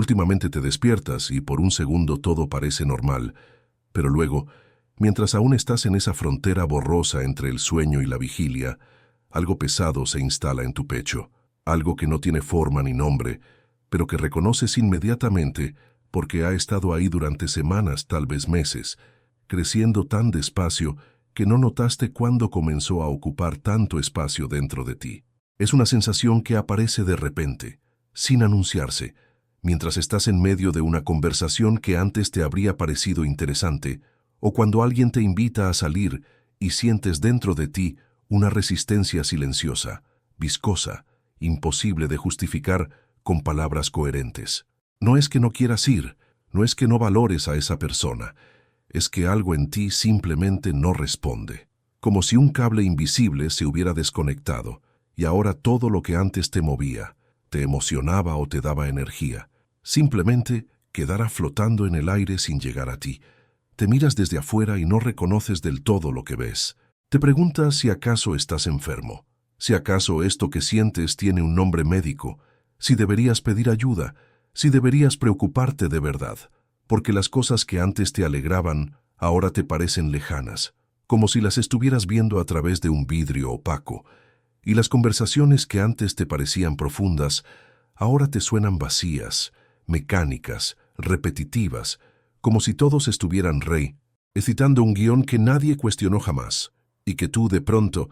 Últimamente te despiertas y por un segundo todo parece normal, pero luego, mientras aún estás en esa frontera borrosa entre el sueño y la vigilia, algo pesado se instala en tu pecho, algo que no tiene forma ni nombre, pero que reconoces inmediatamente porque ha estado ahí durante semanas, tal vez meses, creciendo tan despacio que no notaste cuándo comenzó a ocupar tanto espacio dentro de ti. Es una sensación que aparece de repente, sin anunciarse, mientras estás en medio de una conversación que antes te habría parecido interesante, o cuando alguien te invita a salir y sientes dentro de ti una resistencia silenciosa, viscosa, imposible de justificar con palabras coherentes. No es que no quieras ir, no es que no valores a esa persona, es que algo en ti simplemente no responde. Como si un cable invisible se hubiera desconectado, y ahora todo lo que antes te movía, te emocionaba o te daba energía, simplemente quedara flotando en el aire sin llegar a ti. Te miras desde afuera y no reconoces del todo lo que ves. Te preguntas si acaso estás enfermo, si acaso esto que sientes tiene un nombre médico, si deberías pedir ayuda, si deberías preocuparte de verdad, porque las cosas que antes te alegraban ahora te parecen lejanas, como si las estuvieras viendo a través de un vidrio opaco, y las conversaciones que antes te parecían profundas ahora te suenan vacías, mecánicas, repetitivas, como si todos estuvieran recitando un guión que nadie cuestionó jamás, y que tú, de pronto,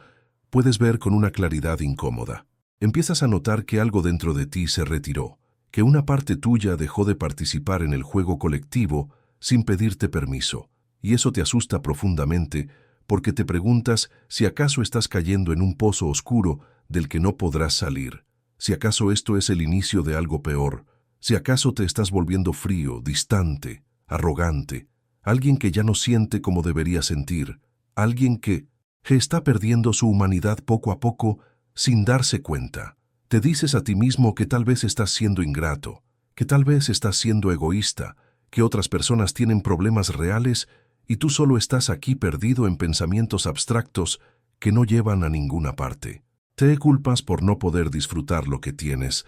puedes ver con una claridad incómoda. Empiezas a notar que algo dentro de ti se retiró, que una parte tuya dejó de participar en el juego colectivo sin pedirte permiso, y eso te asusta profundamente porque te preguntas si acaso estás cayendo en un pozo oscuro del que no podrás salir, si acaso esto es el inicio de algo peor, si acaso te estás volviendo frío, distante, arrogante, alguien que ya no siente como debería sentir, alguien que está perdiendo su humanidad poco a poco sin darse cuenta. Te dices a ti mismo que tal vez estás siendo ingrato, que tal vez estás siendo egoísta, que otras personas tienen problemas reales y tú solo estás aquí perdido en pensamientos abstractos que no llevan a ninguna parte. Te culpas por no poder disfrutar lo que tienes,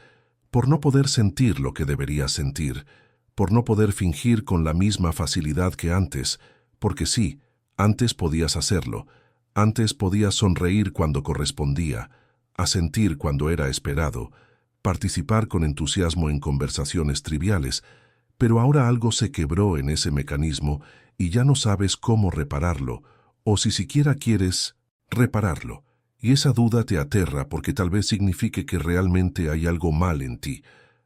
por no poder sentir lo que deberías sentir, por no poder fingir con la misma facilidad que antes, porque sí, antes podías hacerlo, antes podías sonreír cuando correspondía, asentir cuando era esperado, participar con entusiasmo en conversaciones triviales, pero ahora algo se quebró en ese mecanismo y ya no sabes cómo repararlo, o si siquiera quieres repararlo. Y esa duda te aterra porque tal vez signifique que realmente hay algo mal en ti,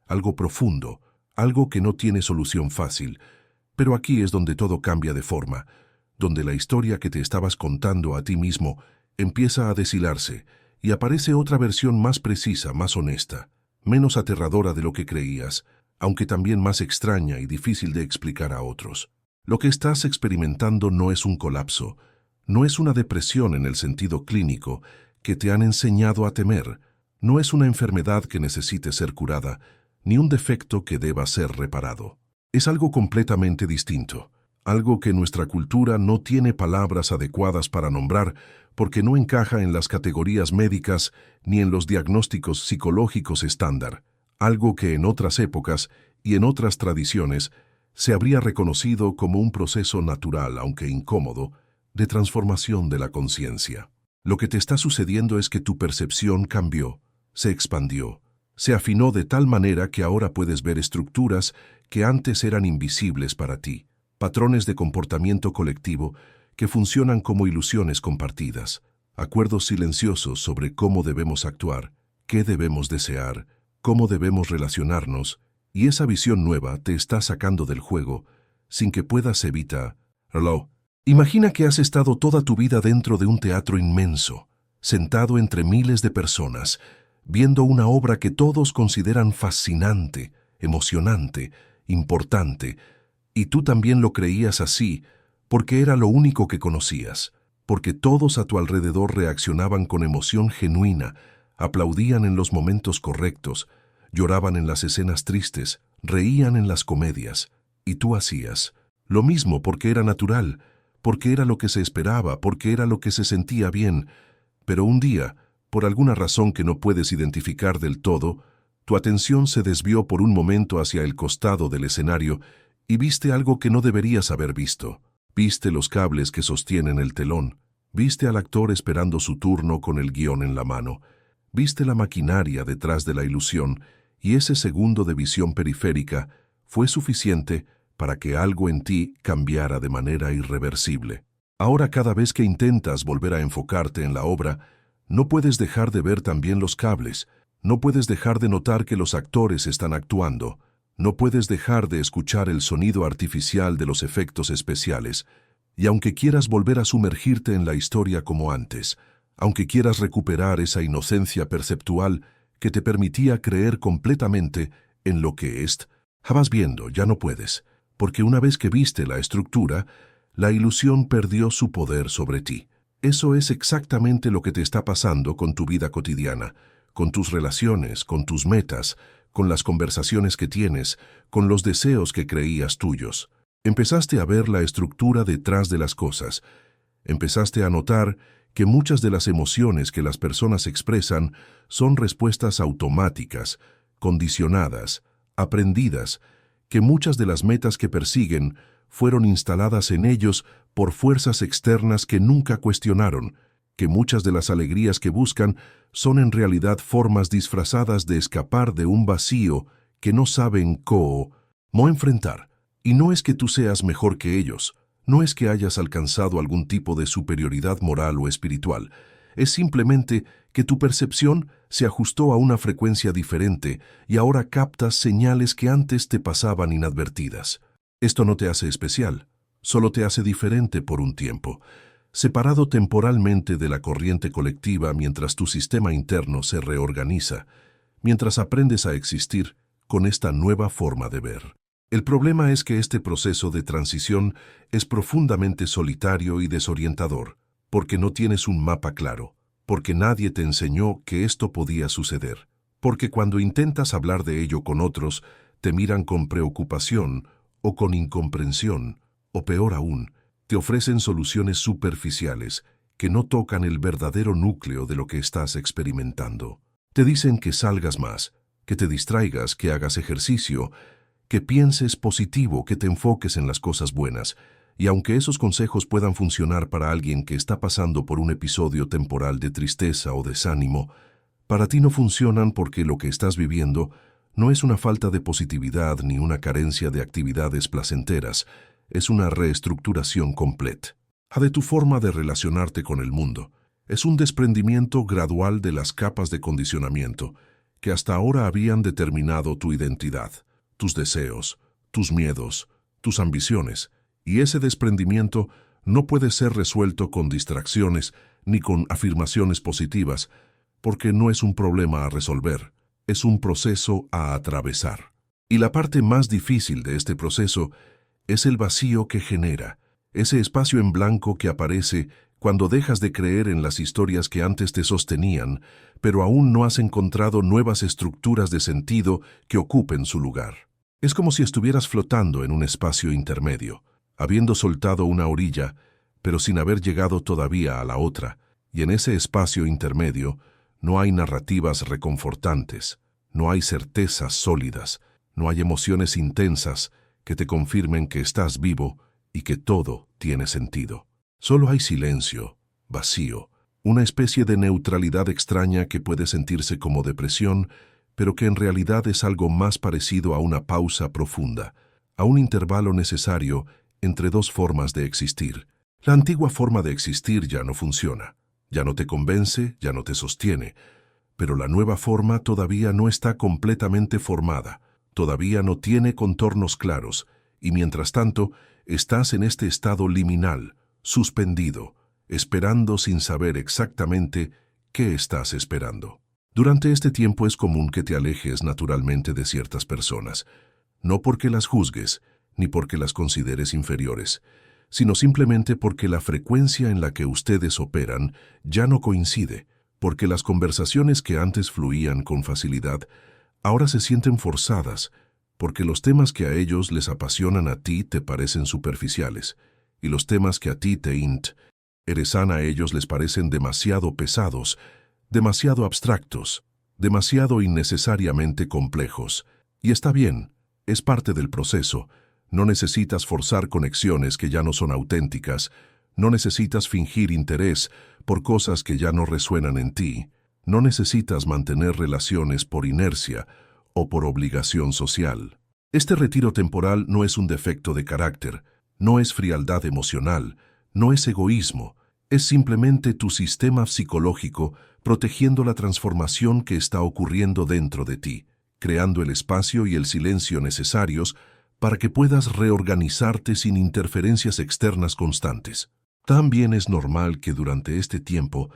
algo profundo, algo que no tiene solución fácil. Pero aquí es donde todo cambia de forma, donde la historia que te estabas contando a ti mismo empieza a deshilarse y aparece otra versión más precisa, más honesta, menos aterradora de lo que creías, aunque también más extraña y difícil de explicar a otros. Lo que estás experimentando no es un colapso, no es una depresión en el sentido clínico que te han enseñado a temer, no es una enfermedad que necesite ser curada, ni un defecto que deba ser reparado. Es algo completamente distinto, algo que nuestra cultura no tiene palabras adecuadas para nombrar porque no encaja en las categorías médicas ni en los diagnósticos psicológicos estándar, algo que en otras épocas y en otras tradiciones se habría reconocido como un proceso natural, aunque incómodo, de transformación de la conciencia. Lo que te está sucediendo es que tu percepción cambió, se expandió, se afinó de tal manera que ahora puedes ver estructuras que antes eran invisibles para ti, patrones de comportamiento colectivo que funcionan como ilusiones compartidas, acuerdos silenciosos sobre cómo debemos actuar, qué debemos desear, cómo debemos relacionarnos, y esa visión nueva te está sacando del juego sin que puedas evitarlo. Imagina que has estado toda tu vida dentro de un teatro inmenso, sentado entre miles de personas, viendo una obra que todos consideran fascinante, emocionante, importante, y tú también lo creías así, porque era lo único que conocías, porque todos a tu alrededor reaccionaban con emoción genuina, aplaudían en los momentos correctos, lloraban en las escenas tristes, reían en las comedias, y tú hacías lo mismo porque era natural, porque era lo que se esperaba, porque era lo que se sentía bien, pero un día, por alguna razón que no puedes identificar del todo, Tu atención se desvió por un momento hacia el costado del escenario y viste algo que no deberías haber visto. Viste los cables que sostienen el telón. Viste al actor esperando su turno con el guión en la mano. Viste la maquinaria detrás de la ilusión y ese segundo de visión periférica fue suficiente para que algo en ti cambiara de manera irreversible. Ahora cada vez que intentas volver a enfocarte en la obra, no puedes dejar de ver también los cables, no puedes dejar de notar que los actores están actuando, no puedes dejar de escuchar el sonido artificial de los efectos especiales, y aunque quieras volver a sumergirte en la historia como antes, aunque quieras recuperar esa inocencia perceptual que te permitía creer completamente en lo que estabas viendo, ya no puedes, porque una vez que viste la estructura, la ilusión perdió su poder sobre ti. Eso es exactamente lo que te está pasando con tu vida cotidiana, con tus relaciones, con tus metas, con las conversaciones que tienes, con los deseos que creías tuyos. Empezaste a ver la estructura detrás de las cosas. Empezaste a notar que muchas de las emociones que las personas expresan son respuestas automáticas, condicionadas, aprendidas, que muchas de las metas que persiguen fueron instaladas en ellos por fuerzas externas que nunca cuestionaron, que muchas de las alegrías que buscan son en realidad formas disfrazadas de escapar de un vacío que no saben cómo enfrentar. Y no es que tú seas mejor que ellos, no es que hayas alcanzado algún tipo de superioridad moral o espiritual, es simplemente que tu percepción se ajustó a una frecuencia diferente y ahora captas señales que antes te pasaban inadvertidas. Esto no te hace especial, solo te hace diferente por un tiempo, separado temporalmente de la corriente colectiva mientras tu sistema interno se reorganiza, mientras aprendes a existir con esta nueva forma de ver. El problema es que este proceso de transición es profundamente solitario y desorientador, porque no tienes un mapa claro, porque nadie te enseñó que esto podía suceder, porque cuando intentas hablar de ello con otros, te miran con preocupación o con incomprensión, o peor aún, te ofrecen soluciones superficiales que no tocan el verdadero núcleo de lo que estás experimentando. Te dicen que salgas más, que te distraigas, que hagas ejercicio, que pienses positivo, que te enfoques en las cosas buenas, y aunque esos consejos puedan funcionar para alguien que está pasando por un episodio temporal de tristeza o desánimo, para ti no funcionan porque lo que estás viviendo no es una falta de positividad ni una carencia de actividades placenteras, es una reestructuración completa de tu forma de relacionarte con el mundo. Es un desprendimiento gradual de las capas de condicionamiento que hasta ahora habían determinado tu identidad, tus deseos, tus miedos, tus ambiciones, y ese desprendimiento no puede ser resuelto con distracciones ni con afirmaciones positivas, porque no es un problema a resolver, es un proceso a atravesar. Y la parte más difícil de este proceso es el vacío que genera, ese espacio en blanco que aparece cuando dejas de creer en las historias que antes te sostenían, pero aún no has encontrado nuevas estructuras de sentido que ocupen su lugar. Es como si estuvieras flotando en un espacio intermedio, habiendo soltado una orilla, pero sin haber llegado todavía a la otra, y en ese espacio intermedio no hay narrativas reconfortantes, no hay certezas sólidas, no hay emociones intensas que te confirmen que estás vivo y que todo tiene sentido. Solo hay silencio, vacío, una especie de neutralidad extraña que puede sentirse como depresión, pero que en realidad es algo más parecido a una pausa profunda, a un intervalo necesario entre dos formas de existir. La antigua forma de existir ya no funciona, ya no te convence, ya no te sostiene, pero la nueva forma todavía no está completamente formada, todavía no tiene contornos claros, y mientras tanto estás en este estado liminal, suspendido, esperando sin saber exactamente qué estás esperando. Durante este tiempo es común que te alejes naturalmente de ciertas personas, no porque las juzgues, ni porque las consideres inferiores, sino simplemente porque la frecuencia en la que ustedes operan ya no coincide, porque las conversaciones que antes fluían con facilidad ahora se sienten forzadas, porque los temas que a ellos les apasionan a ti te parecen superficiales, y los temas que a ti te interesan a ellos les parecen demasiado pesados, demasiado abstractos. demasiado innecesariamente complejos. Y está bien, es parte del proceso. No necesitas forzar conexiones que ya no son auténticas, no necesitas fingir interés por cosas que ya no resuenan en ti, no necesitas mantener relaciones por inercia o por obligación social. Este retiro temporal no es un defecto de carácter, no es frialdad emocional, no es egoísmo, es simplemente tu sistema psicológico protegiendo la transformación que está ocurriendo dentro de ti, creando el espacio y el silencio necesarios para que puedas reorganizarte sin interferencias externas constantes. También es normal que durante este tiempo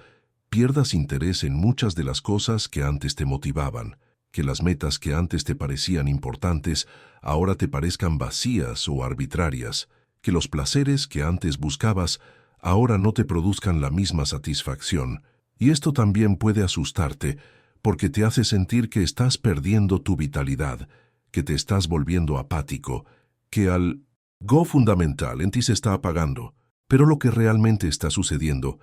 pierdas interés en muchas de las cosas que antes te motivaban, que las metas que antes te parecían importantes ahora te parezcan vacías o arbitrarias, que los placeres que antes buscabas ahora no te produzcan la misma satisfacción. Y esto también puede asustarte porque te hace sentir que estás perdiendo tu vitalidad, que te estás volviendo apático, que algo fundamental en ti se está apagando. Pero lo que realmente está sucediendo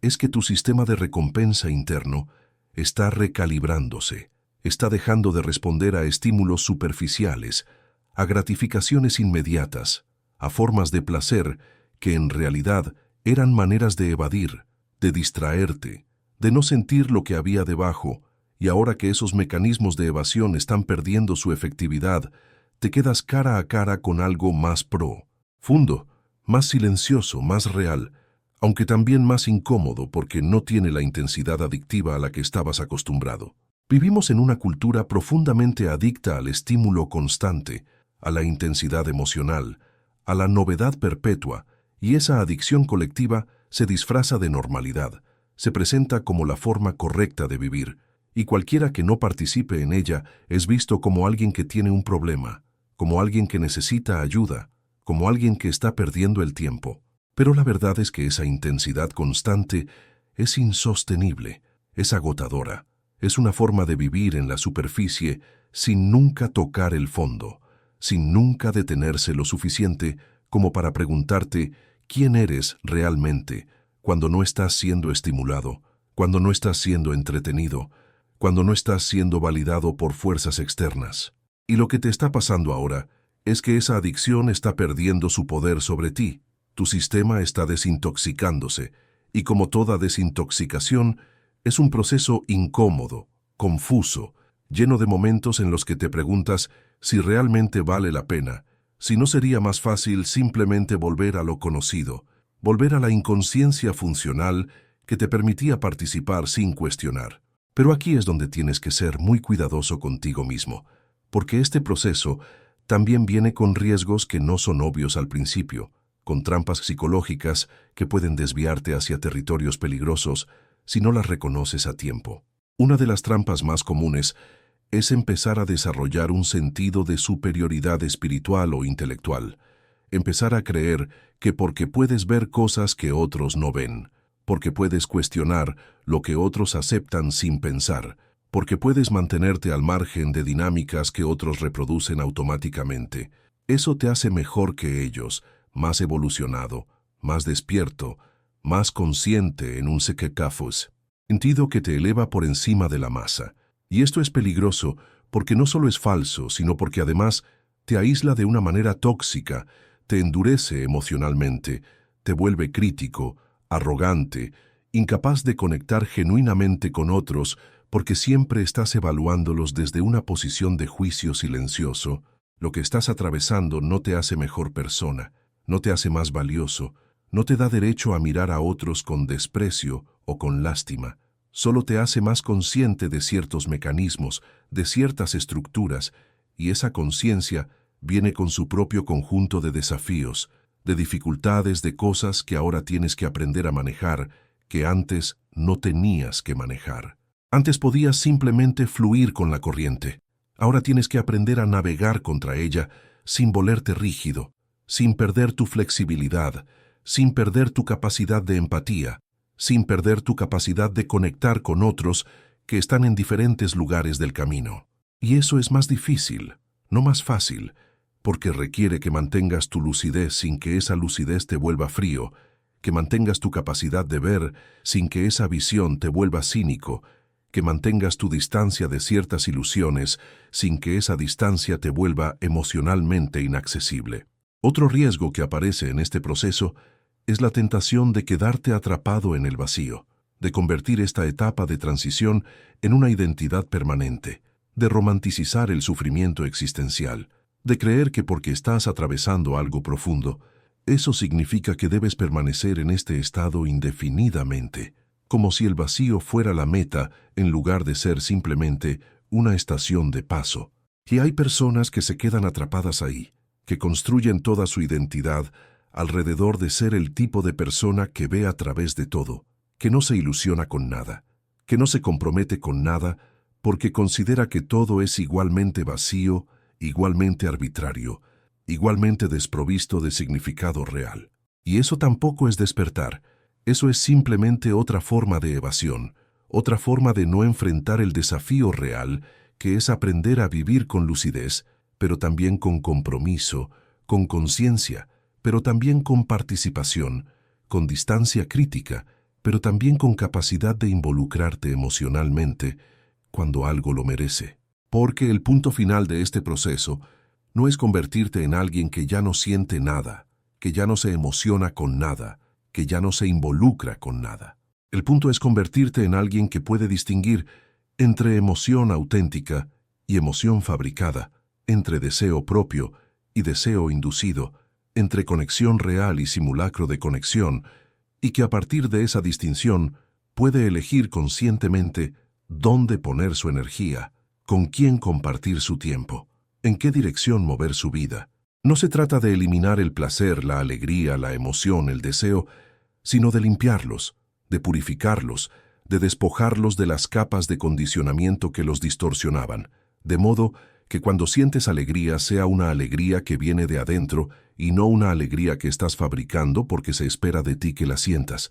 es que tu sistema de recompensa interno está recalibrándose, está dejando de responder a estímulos superficiales, a gratificaciones inmediatas, a formas de placer que en realidad eran maneras de evadir, de distraerte, de no sentir lo que había debajo, y ahora que esos mecanismos de evasión están perdiendo su efectividad, te quedas cara a cara con algo más profundo, más silencioso, más real, aunque también más incómodo porque no tiene la intensidad adictiva a la que estabas acostumbrado. Vivimos en una cultura profundamente adicta al estímulo constante, a la intensidad emocional, a la novedad perpetua, y esa adicción colectiva se disfraza de normalidad, se presenta como la forma correcta de vivir, y cualquiera que no participe en ella es visto como alguien que tiene un problema, como alguien que necesita ayuda, como alguien que está perdiendo el tiempo. Pero la verdad es que esa intensidad constante es insostenible, es agotadora, es una forma de vivir en la superficie sin nunca tocar el fondo, sin nunca detenerse lo suficiente como para preguntarte quién eres realmente cuando no estás siendo estimulado, cuando no estás siendo entretenido, cuando no estás siendo validado por fuerzas externas. Y lo que te está pasando ahora es que esa adicción está perdiendo su poder sobre ti. Tu sistema está desintoxicándose, y como toda desintoxicación, es un proceso incómodo, confuso, lleno de momentos en los que te preguntas si realmente vale la pena, si no sería más fácil simplemente volver a lo conocido, volver a la inconsciencia funcional que te permitía participar sin cuestionar. Pero aquí es donde tienes que ser muy cuidadoso contigo mismo, porque este proceso también viene con riesgos que no son obvios al principio, con trampas psicológicas que pueden desviarte hacia territorios peligrosos si no las reconoces a tiempo. Una de las trampas más comunes es empezar a desarrollar un sentido de superioridad espiritual o intelectual, empezar a creer que porque puedes ver cosas que otros no ven, porque puedes cuestionar lo que otros aceptan sin pensar, porque puedes mantenerte al margen de dinámicas que otros reproducen automáticamente. Eso te hace mejor que ellos, más evolucionado, más despierto, más consciente en un sekekafus, sentido que te eleva por encima de la masa. Y esto es peligroso porque no solo es falso, sino porque además te aísla de una manera tóxica, te endurece emocionalmente, te vuelve crítico, arrogante, incapaz de conectar genuinamente con otros porque siempre estás evaluándolos desde una posición de juicio silencioso. Lo que estás atravesando no te hace mejor persona, no te hace más valioso, no te da derecho a mirar a otros con desprecio o con lástima. Solo te hace más consciente de ciertos mecanismos, de ciertas estructuras, y esa conciencia viene con su propio conjunto de desafíos, de dificultades, de cosas que ahora tienes que aprender a manejar, que antes no tenías que manejar. Antes podías simplemente fluir con la corriente. Ahora tienes que aprender a navegar contra ella sin volverte rígido, sin perder tu flexibilidad, sin perder tu capacidad de empatía, sin perder tu capacidad de conectar con otros que están en diferentes lugares del camino. Y eso es más difícil, no más fácil, porque requiere que mantengas tu lucidez sin que esa lucidez te vuelva frío, que mantengas tu capacidad de ver sin que esa visión te vuelva cínico, que mantengas tu distancia de ciertas ilusiones sin que esa distancia te vuelva emocionalmente inaccesible. Otro riesgo que aparece en este proceso es la tentación de quedarte atrapado en el vacío, de convertir esta etapa de transición en una identidad permanente, de romanticizar el sufrimiento existencial, de creer que porque estás atravesando algo profundo, eso significa que debes permanecer en este estado indefinidamente, como si el vacío fuera la meta en lugar de ser simplemente una estación de paso. Y hay personas que se quedan atrapadas ahí, que construyen toda su identidad alrededor de ser el tipo de persona que ve a través de todo, que no se ilusiona con nada, que no se compromete con nada porque considera que todo es igualmente vacío, igualmente arbitrario, igualmente desprovisto de significado real. Y eso tampoco es despertar. Eso es simplemente otra forma de evasión, otra forma de no enfrentar el desafío real, que es aprender a vivir con lucidez, pero también con compromiso, con conciencia, pero también con participación, con distancia crítica, pero también con capacidad de involucrarte emocionalmente cuando algo lo merece. Porque el punto final de este proceso no es convertirte en alguien que ya no siente nada, que ya no se emociona con nada, que ya no se involucra con nada. El punto es convertirte en alguien que puede distinguir entre emoción auténtica y emoción fabricada, entre deseo propio y deseo inducido, entre conexión real y simulacro de conexión, y que a partir de esa distinción puede elegir conscientemente dónde poner su energía, con quién compartir su tiempo, en qué dirección mover su vida. No se trata de eliminar el placer, la alegría, la emoción, el deseo, sino de limpiarlos, de purificarlos, de despojarlos de las capas de condicionamiento que los distorsionaban, de modo que cuando sientes alegría sea una alegría que viene de adentro y no una alegría que estás fabricando porque se espera de ti que la sientas,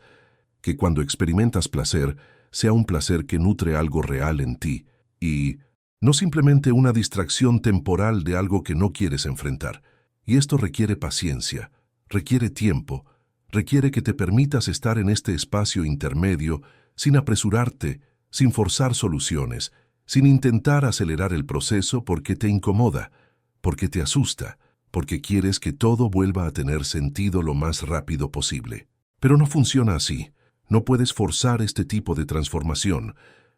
que cuando experimentas placer sea un placer que nutre algo real en ti y no simplemente una distracción temporal de algo que no quieres enfrentar. Y esto requiere paciencia, requiere tiempo, requiere que te permitas estar en este espacio intermedio sin apresurarte, sin forzar soluciones, sin intentar acelerar el proceso porque te incomoda, porque te asusta, porque quieres que todo vuelva a tener sentido lo más rápido posible. Pero no funciona así. No puedes forzar este tipo de transformación.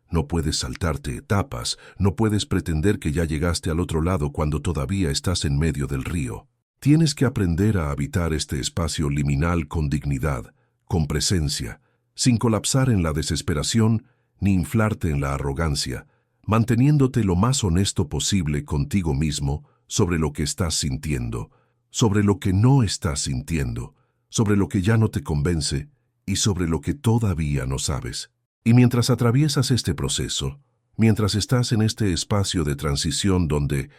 No puedes saltarte etapas, no puedes pretender que ya llegaste al otro lado cuando todavía estás en medio del río. Tienes que aprender a habitar este espacio liminal con dignidad, con presencia, sin colapsar en la desesperación ni inflarte en la arrogancia, manteniéndote lo más honesto posible contigo mismo sobre lo que estás sintiendo, sobre lo que no estás sintiendo, sobre lo que ya no te convence y sobre lo que todavía no sabes. Y mientras atraviesas este proceso, mientras estás en este espacio de transición donde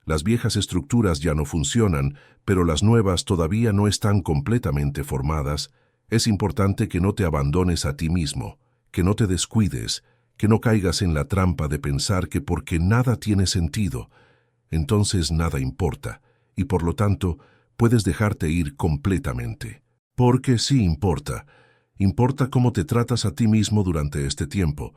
las viejas estructuras ya no funcionan, pero las nuevas todavía no están completamente formadas, es importante que no te abandones a ti mismo, que no te descuides, que no caigas en la trampa de pensar que porque nada tiene sentido, entonces nada importa, y por lo tanto puedes dejarte ir completamente. Porque sí importa. Importa cómo te tratas a ti mismo durante este tiempo.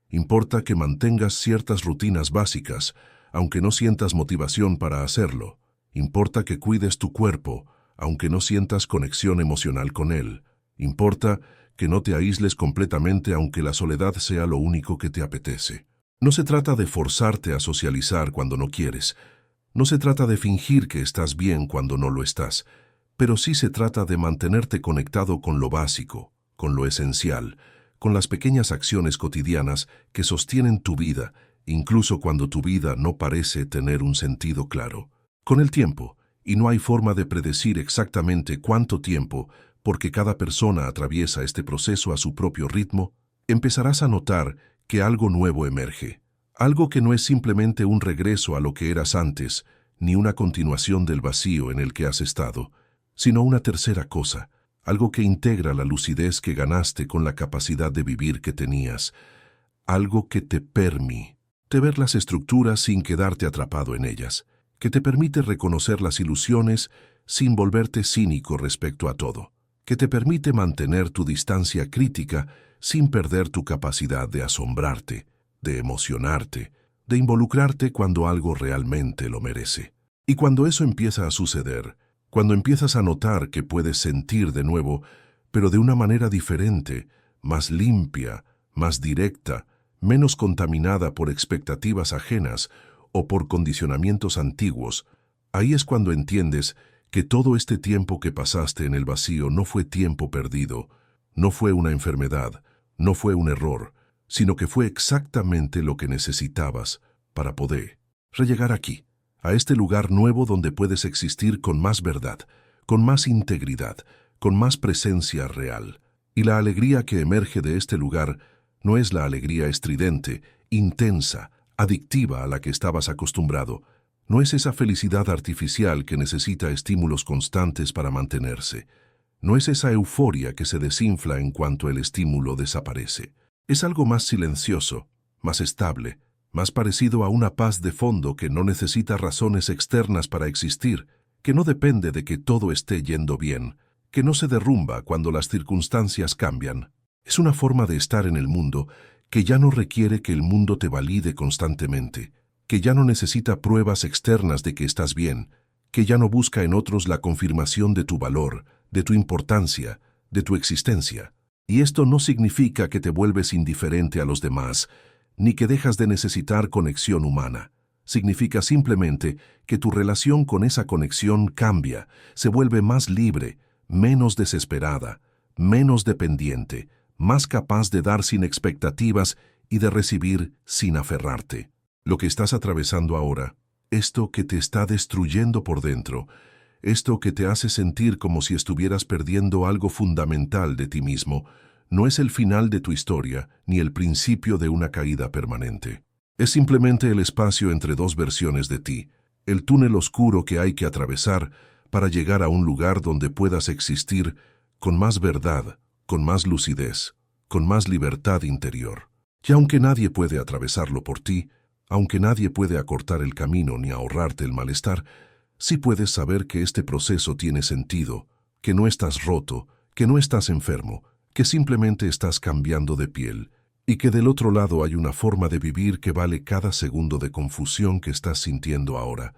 Importa que mantengas ciertas rutinas básicas, aunque no sientas motivación para hacerlo. Importa que cuides tu cuerpo, aunque no sientas conexión emocional con él. Importa que no te aísles completamente aunque la soledad sea lo único que te apetece. No se trata de forzarte a socializar cuando no quieres. No se trata de fingir que estás bien cuando no lo estás. Pero sí se trata de mantenerte conectado con lo básico, con lo esencial, con las pequeñas acciones cotidianas que sostienen tu vida, incluso cuando tu vida no parece tener un sentido claro. Con el tiempo, y no hay forma de predecir exactamente cuánto tiempo, porque cada persona atraviesa este proceso a su propio ritmo, empezarás a notar que algo nuevo emerge. Algo que no es simplemente un regreso a lo que eras antes, ni una continuación del vacío en el que has estado, sino una tercera cosa, algo que integra la lucidez que ganaste con la capacidad de vivir que tenías, algo que te permite ver las estructuras sin quedarte atrapado en ellas, que te permite reconocer las ilusiones sin volverte cínico respecto a todo, que te permite mantener tu distancia crítica sin perder tu capacidad de asombrarte, de emocionarte, de involucrarte cuando algo realmente lo merece. Y cuando eso empieza a suceder, cuando empiezas a notar que puedes sentir de nuevo, pero de una manera diferente, más limpia, más directa, menos contaminada por expectativas ajenas o por condicionamientos antiguos, ahí es cuando entiendes que todo este tiempo que pasaste en el vacío no fue tiempo perdido, no fue una enfermedad, no fue un error, sino que fue exactamente lo que necesitabas para poder llegar aquí, a este lugar nuevo donde puedes existir con más verdad, con más integridad, con más presencia real. Y la alegría que emerge de este lugar no es la alegría estridente, intensa, adictiva a la que estabas acostumbrado. No es esa felicidad artificial que necesita estímulos constantes para mantenerse. No es esa euforia que se desinfla en cuanto el estímulo desaparece. Es algo más silencioso, más estable, más parecido a una paz de fondo que no necesita razones externas para existir, que no depende de que todo esté yendo bien, que no se derrumba cuando las circunstancias cambian. Es una forma de estar en el mundo que ya no requiere que el mundo te valide constantemente, que ya no necesita pruebas externas de que estás bien, que ya no busca en otros la confirmación de tu valor, de tu importancia, de tu existencia. Y esto no significa que te vuelves indiferente a los demás, ni que dejas de necesitar conexión humana. Significa simplemente que tu relación con esa conexión cambia, se vuelve más libre, menos desesperada, menos dependiente, más capaz de dar sin expectativas y de recibir sin aferrarte. Lo que estás atravesando ahora, esto que te está destruyendo por dentro, esto que te hace sentir como si estuvieras perdiendo algo fundamental de ti mismo, no es el final de tu historia ni el principio de una caída permanente. Es simplemente el espacio entre dos versiones de ti, el túnel oscuro que hay que atravesar para llegar a un lugar donde puedas existir con más verdad, con más lucidez, con más libertad interior. Y aunque nadie puede atravesarlo por ti, aunque nadie puede acortar el camino ni ahorrarte el malestar, sí puedes saber que este proceso tiene sentido, que no estás roto, que no estás enfermo, que simplemente estás cambiando de piel, y que del otro lado hay una forma de vivir que vale cada segundo de confusión que estás sintiendo ahora,